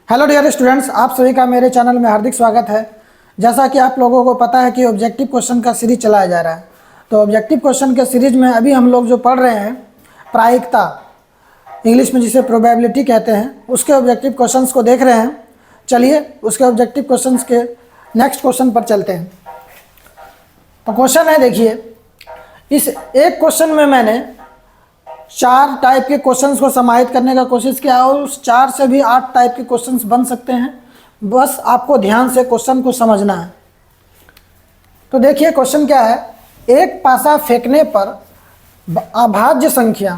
Hello dear students, आप सभी का मेरे चैनल में हार्दिक स्वागत है। जैसा कि आप लोगों को पता है कि ऑब्जेक्टिव क्वेश्चन का सीरीज चलाया जा रहा है। तो ऑब्जेक्टिव क्वेश्चन के सीरीज में अभी हम लोग जो पढ़ रहे हैं प्रायिकता, इंग्लिश में जिसे प्रोबेबिलिटी कहते हैं, उसके ऑब्जेक्टिव क्वेश्चंस को देख रहे हैं। चलिए उसके ऑब्जेक्टिव क्वेश्चंस के नेक्स्ट क्वेश्चन पर चलते हैं। तो क्वेश्चन है, देखिए, इस एक क्वेश्चन में मैंने 4 टाइप के क्वेश्चंस को समाहित करने का कोशिश किया और उस 4 से भी 8 टाइप के क्वेश्चंस बन सकते हैं। बस आपको ध्यान से क्वेश्चन को समझना है। तो देखिए क्वेश्चन क्या है। एक पासा फेंकने पर अभाज्य संख्या,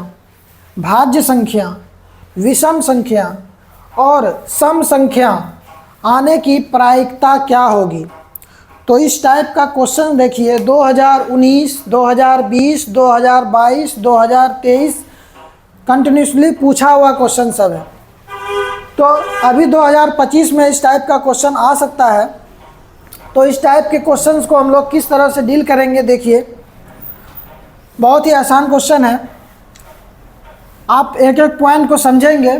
भाज्य संख्या, विषम संख्या और सम संख्या आने की प्रायिकता क्या होगी। तो इस टाइप का क्वेश्चन देखिए 2019, 2020, 2022, 2023 कंटिन्यूसली पूछा हुआ क्वेश्चन सब है। तो अभी 2025 में इस टाइप का क्वेश्चन आ सकता है। तो इस टाइप के क्वेश्चंस को हम लोग किस तरह से डील करेंगे, देखिए बहुत ही आसान क्वेश्चन है। आप एक एक पॉइंट को समझेंगे।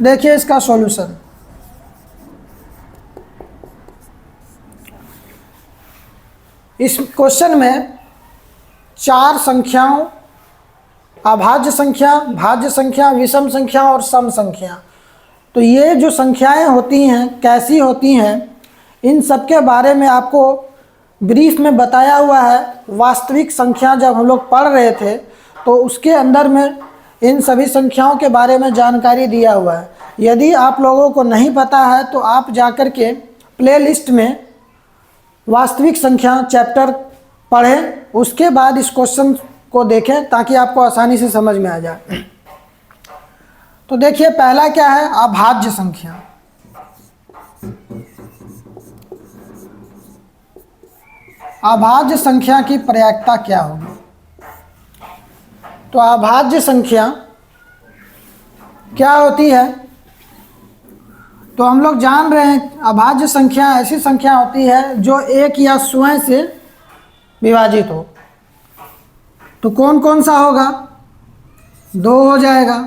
देखिए इसका सॉल्यूशन। इस क्वेश्चन में 4 संख्याओं, अभाज्य संख्या, भाज्य संख्या, विषम संख्या और सम संख्या, तो ये जो संख्याएं होती हैं कैसी होती हैं, इन सब के बारे में आपको ब्रीफ में बताया हुआ है। वास्तविक संख्या जब हम लोग पढ़ रहे थे तो उसके अंदर में इन सभी संख्याओं के बारे में जानकारी दिया हुआ है। यदि आप लोगों को नहीं पता है तो आप जाकर के प्लेलिस्ट में वास्तविक संख्या चैप्टर पढ़ें, उसके बाद इस क्वेश्चन को देखें ताकि आपको आसानी से समझ में आ जाए। तो देखिए पहला क्या है, अभाज्य संख्या। अभाज्य संख्या की प्रायिकता क्या होगी। तो अभाज्य संख्या क्या होती है, तो हम लोग जान रहे हैं अभाज्य संख्या ऐसी संख्या होती है जो एक या स्वयं से विभाजित हो। तो कौन कौन सा होगा, 2 हो जाएगा।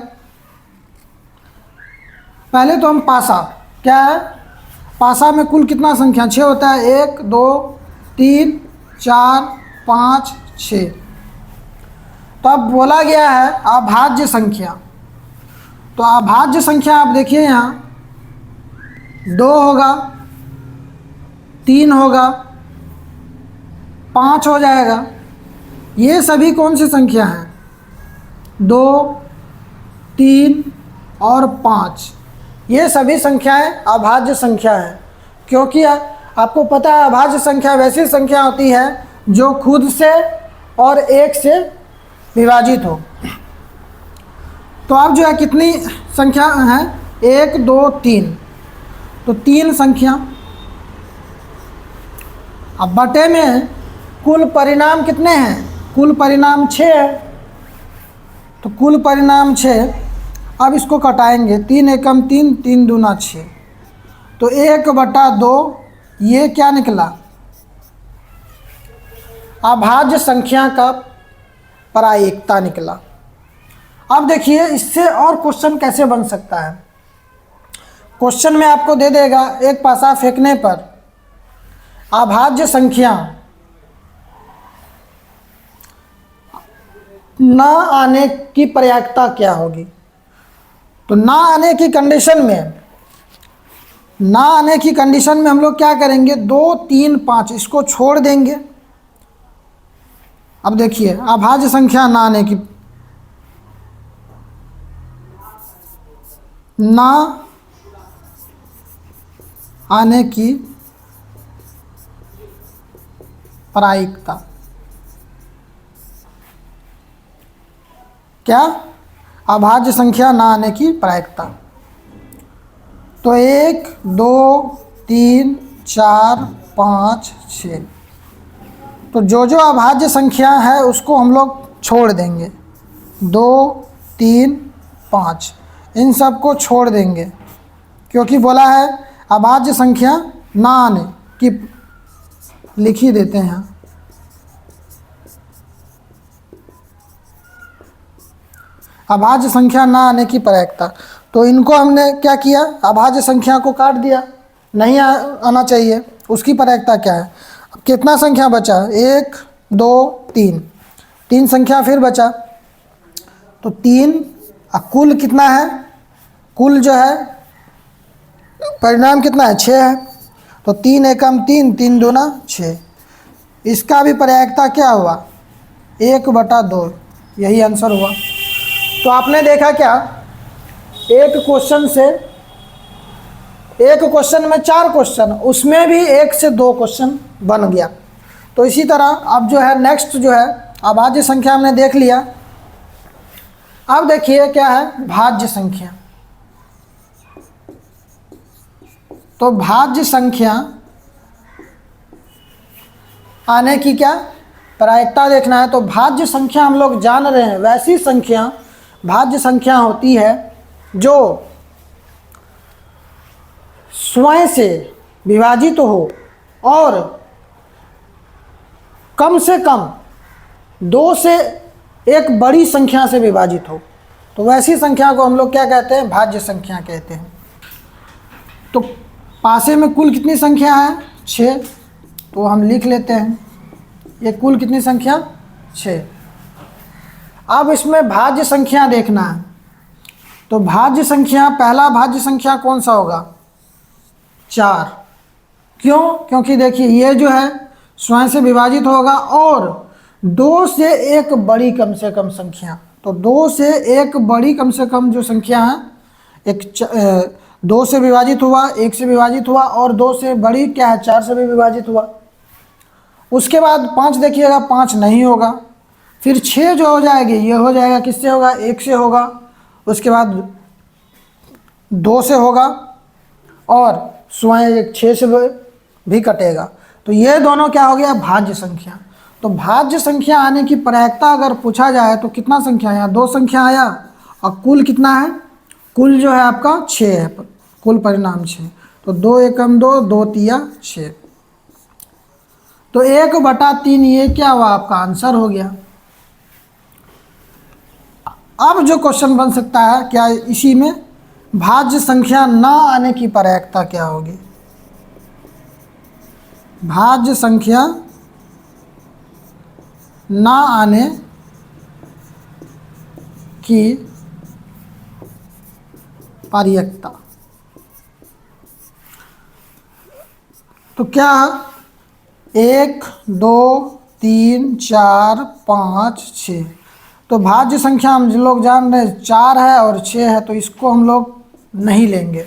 पहले तो हम पासा, क्या है पासा में कुल कितना संख्या 6 होता है, 1 2 3 4 5 6। तो अब बोला गया है अभाज्य संख्या। तो अभाज्य संख्या आप देखिए यहाँ 2 होगा, 3 होगा, 5 हो जाएगा। ये सभी कौन सी संख्या हैं, 2 3 और 5। ये सभी संख्याएं अभाज्य संख्या है। क्योंकि आपको पता है अभाज्य संख्या वैसी संख्या होती है जो खुद से और 1 से विभाजित हो। तो अब जो है कितनी संख्या है, 1 2 3, तो 3 संख्या। अब बटे में कुल परिणाम कितने हैं, कुल परिणाम 6 है। तो कुल परिणाम 6। अब इसको कटाएंगे, 3 एकम 3, 3 दूना 6। तो 1/2 ये क्या निकला, अभाज्य संख्या का प्रायिकता निकला। अब देखिए इससे और क्वेश्चन कैसे बन सकता है। क्वेश्चन में आपको दे देगा एक पासा फेंकने पर अभाज्य संख्या ना आने की प्रायिकता क्या होगी। तो ना आने की कंडीशन में हम लोग क्या करेंगे, 2 3 5 इसको छोड़ देंगे। अब देखिए अभाज्य संख्या ना आने की प्रायिकता क्या, अभाज्य संख्या ना आने की प्रायिकता। तो 1 2 3 4 5 6, तो जो अभाज्य संख्या है उसको हम लोग छोड़ देंगे। 2 3 5 इन सब को छोड़ देंगे, क्योंकि बोला है अभाज्य संख्या ना आने की, लिख ही देते हैं। अभाज्य संख्या ना आने की प्रायिकता। तो इनको हमने क्या किया, अभाज्य संख्या को काट दिया, नहीं आना चाहिए। उसकी प्रायिकता क्या है? अब कितना संख्या बचा? 1 2 3, 3 संख्या फिर बचा, तो 3। अब कुल कितना है? कुल जो है परिणाम कितना है? 6 है। तो 3 एकम 3, 3 दूना 6। इसका भी प्रायिकता क्या हुआ? 1/2। यही आंसर हुआ। तो आपने देखा क्या, एक क्वेश्चन में 4 क्वेश्चन, उसमें भी 1 से 2 क्वेश्चन बन गया। तो इसी तरह अब जो है नेक्स्ट जो है अभाज्य संख्या हमने देख लिया। अब देखिए क्या है भाज्य संख्या। तो भाज्य संख्या आने की क्या प्रायिकता देखना है। तो भाज्य संख्या हम लोग जान रहे हैं, वैसी संख्या भाज्य संख्या होती है जो स्वयं से विभाजित हो और कम से कम 2 से एक बड़ी संख्या से विभाजित हो। तो वैसी संख्या को हम लोग क्या कहते हैं? भाज्य संख्या कहते हैं। तो पासे में कुल कितनी संख्या है? 6। तो हम लिख लेते हैं, ये कुल कितनी संख्या? 6। अब इसमें भाज्य संख्या देखना है। तो भाज्य संख्या, पहला भाज्य संख्या कौन सा होगा? 4। क्यों? क्योंकि देखिए ये जो है स्वयं से विभाजित होगा और 2 से एक बड़ी कम से कम संख्या। तो 2 से एक बड़ी कम से कम जो संख्या है, एक 2 से विभाजित हुआ, 1 से विभाजित हुआ और 2 से बड़ी क्या है? 4 से भी विभाजित हुआ। उसके बाद 5 देखिएगा, 5 नहीं होगा। फिर 6 जो हो जाएगी, ये हो जाएगा किससे होगा? 1 से होगा। उसके बाद 2 से होगा और स्वयं एक 6 से भी कटेगा। तो ये दोनों क्या हो गया? भाज्य संख्या। तो भाज्य संख्या आने की प्रायिकता अगर पूछा जाए तो कितना संख्या आया? 2 संख्या आया। और कुल कितना है? कुल जो है आपका 6 है, कुल परिणाम 6। तो 2 एकम 2, 2 तिया 6। तो 1/3 ये क्या हुआ? आपका आंसर हो गया। अब जो क्वेश्चन बन सकता है क्या इसी में, भाज्य संख्या ना आने की प्रायिकता क्या होगी? भाज्य संख्या ना आने की प्रायिकता तो क्या? 1 2 3 4 5 6। तो भाज्य संख्या हम जो लोग जान रहे हैं 4 है और 6 है, तो इसको हम लोग नहीं लेंगे।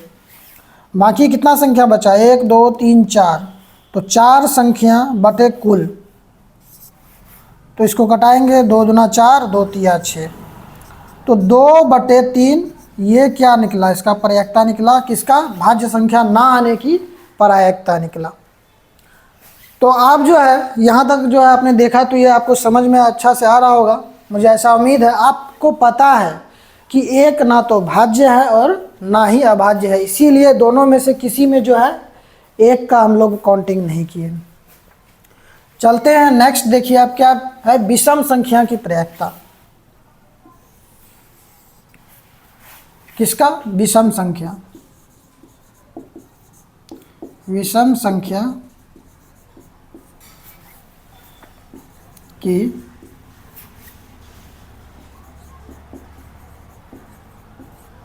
बाकी कितना संख्या बचा? 1 2 3 4। तो 4 संख्या बटे कुल, तो इसको घटाएंगे, 2 दूना 4, 2 तिया 6। तो 2/3 ये क्या निकला? इसका प्रायिकता निकला। किसका? भाज्य संख्या ना आने की प्रायिकता निकला। तो आप जो है यहाँ तक जो है आपने देखा, तो ये आपको समझ में अच्छा से आ रहा होगा, मुझे ऐसा उम्मीद है। आपको पता है कि एक ना तो भाज्य है और ना ही अभाज्य है, इसीलिए दोनों में से किसी में जो है एक का हम लोग काउंटिंग नहीं किए। चलते हैं नेक्स्ट। देखिए आप क्या है, विषम संख्या की प्रायिकता। किसका? विषम संख्या। विषम संख्या की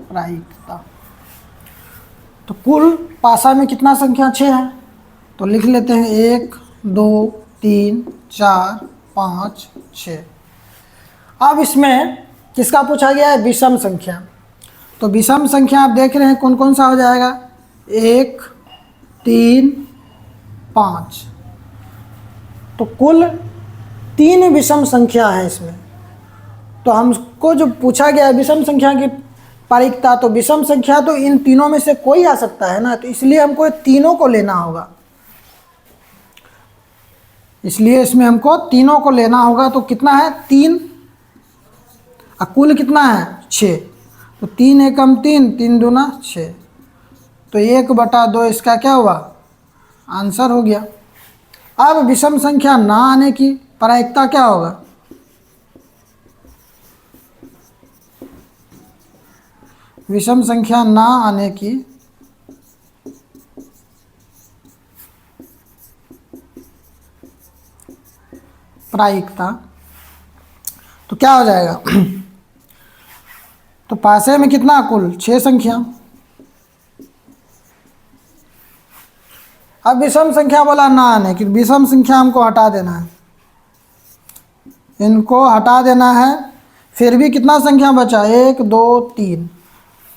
प्रायिकता। तो कुल पासा में कितना संख्या? 6 है। तो लिख लेते हैं 1 2 3 4 5 6। अब इसमें किसका पूछा गया है? विषम संख्या। तो विषम संख्या आप देख रहे हैं कौन कौन सा हो जाएगा? 1 3 5। तो कुल 3 विषम संख्या है इसमें। तो हमको जो पूछा गया है विषम संख्या की प्रायिकता, तो विषम संख्या तो इन तीनों में से कोई आ सकता है ना, तो इसलिए हमको तीनों को लेना होगा। इसलिए इसमें हमको तीनों को लेना होगा। तो कितना है? 3। और कुल कितना है? 6। तो 3 एकम 3, 3 दूना 6। तो 1/2 इसका क्या हुआ? आंसर हो गया। अब विषम संख्या ना आने की प्रायिकता क्या होगा? विषम संख्या ना आने की प्रायिकता, तो क्या हो जाएगा? तो पासे में कितना कुल 6 संख्या। अब विषम संख्या बोला ना आने की, विषम संख्या हमको हटा देना है, इनको हटा देना है। फिर भी कितना संख्या बचा? 1 2 3,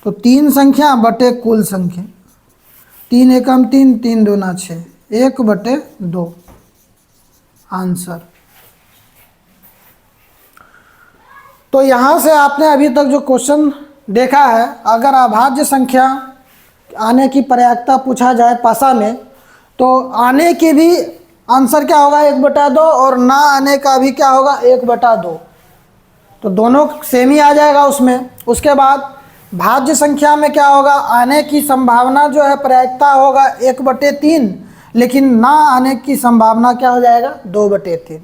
तो 3 संख्या बटे कुल संख्या। 3 एकम 3, 3 दूना 6, 1/2 आंसर। तो यहाँ से आपने अभी तक जो क्वेश्चन देखा है, अगर अभाज्य संख्या आने की प्रायिकता पूछा जाए पासा में, तो आने की भी आंसर क्या होगा? 1/2, और ना आने का भी क्या होगा? 1/2। तो दोनों सेम ही आ जाएगा उसमें। उसके बाद भाज्य संख्या में क्या होगा? आने की संभावना जो है प्रायिकता होगा 1/3, लेकिन ना आने की संभावना क्या हो जाएगा? 2/3।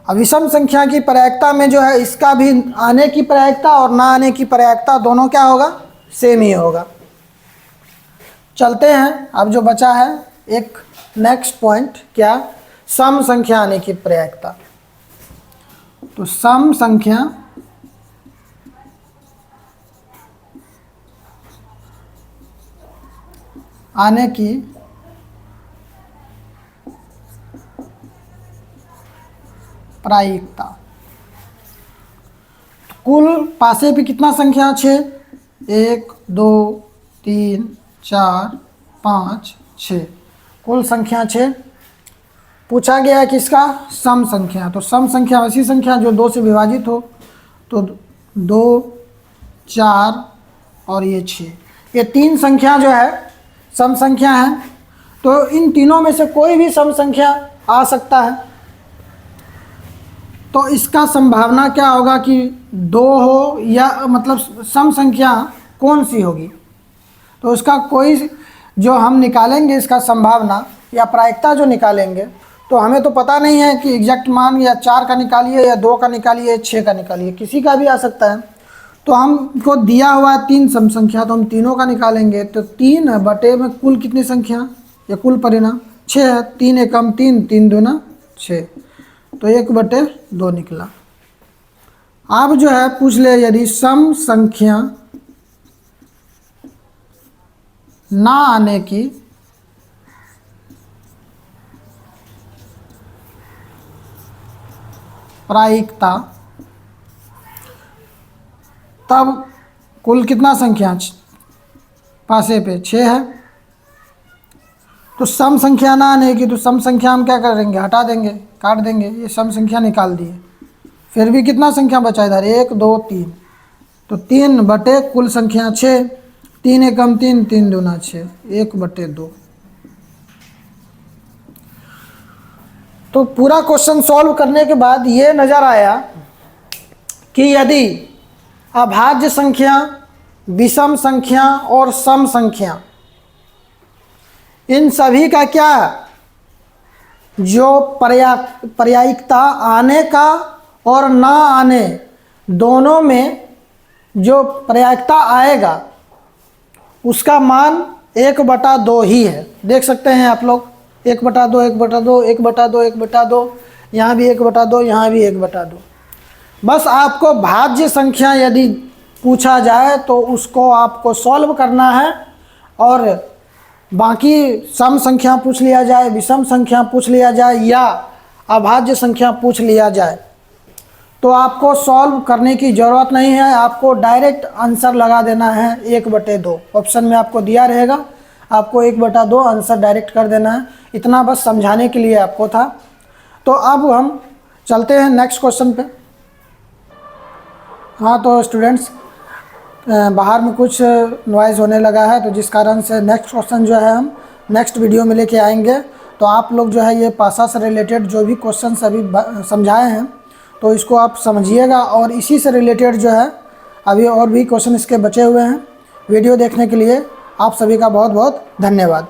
अब विषम संख्या की प्रायिकता में जो है, इसका भी आने की प्रायिकता और ना आने की प्रायिकता दोनों क्या होगा? सेम ही होगा। चलते हैं, अब जो बचा है एक नेक्स्ट पॉइंट, क्या? सम संख्या आने की प्रायिकता। तो सम संख्या आने की प्रायिकता। कुल पासे पे कितना संख्या? 6, 1 2 3 4 5 6, कुल संख्या 6। पूछा गया है किसका? सम संख्या। तो सम संख्या ऐसी संख्या जो 2 से विभाजित हो, तो 2 4 और ये 6, ये 3 संख्या जो है सम संख्या है। तो इन तीनों में से कोई भी सम संख्या आ सकता है। तो इसका संभावना क्या होगा कि 2 हो, या मतलब सम संख्या कौन सी होगी? तो उसका कोई जो हम निकालेंगे इसका संभावना या प्रायिकता जो निकालेंगे, तो हमें तो पता नहीं है कि एग्जैक्ट मान या 4 का निकालिए या 2 का निकालिए, 6 का निकालिए, किसी का भी आ सकता है। तो हमको दिया हुआ है 3 सम संख्या, तो हम तीनों का निकालेंगे। तो 3 बटे में कुल कितनी संख्या या कुल परिणाम? 6 है। 3 एकम 3, 3 दूना 6, तो 1/2 निकला। अब जो है पूछ ले, यदि सम संख्या ना आने की प्रायिकता, तब कुल कितना संख्या? पासे पे 6 है। तो सम संख्या ना आने की, तो सम संख्या हम क्या करेंगे? हटा देंगे, काट देंगे, ये सम संख्या निकाल दिए। फिर भी कितना संख्या बचा इधर? 1 2 3, तो 3 बटे कुल संख्या 6, 3 एकम 3, 3 दूना 6, 1/2। तो पूरा क्वेश्चन सॉल्व करने के बाद ये नज़र आया कि यदि अभाज्य संख्या, विषम संख्या और सम संख्या, इन सभी का क्या जो प्रायिकता आने का और ना आने दोनों में जो प्रायिकता आएगा उसका मान 1/2 ही है। देख सकते हैं आप लोग, 1/2 1/2 1/2 1/2, यहाँ भी 1/2, यहाँ भी 1/2। बस आपको भाज्य संख्या यदि पूछा जाए तो उसको आपको सॉल्व करना है, और बाकी सम संख्या पूछ लिया जाए, विषम संख्या पूछ लिया जाए, या अभाज्य संख्या पूछ लिया जाए, तो आपको सॉल्व करने की ज़रूरत नहीं है। आपको डायरेक्ट आंसर लगा देना है 1/2। ऑप्शन में आपको दिया रहेगा, आपको 1/2 आंसर डायरेक्ट कर देना है। इतना बस समझाने के लिए आपको था। तो अब हम चलते हैं नेक्स्ट क्वेश्चन पे। हाँ तो स्टूडेंट्स, बाहर में कुछ नॉइज़ होने लगा है, तो जिस कारण से नेक्स्ट क्वेश्चन जो है हम नेक्स्ट वीडियो में लेके आएंगे। तो आप लोग जो है ये पासा से रिलेटेड जो भी क्वेश्चन अभी समझाए हैं, तो इसको आप समझिएगा, और इसी से रिलेटेड जो है अभी और भी क्वेश्चन इसके बचे हुए हैं। वीडियो देखने के लिए आप सभी का बहुत बहुत धन्यवाद।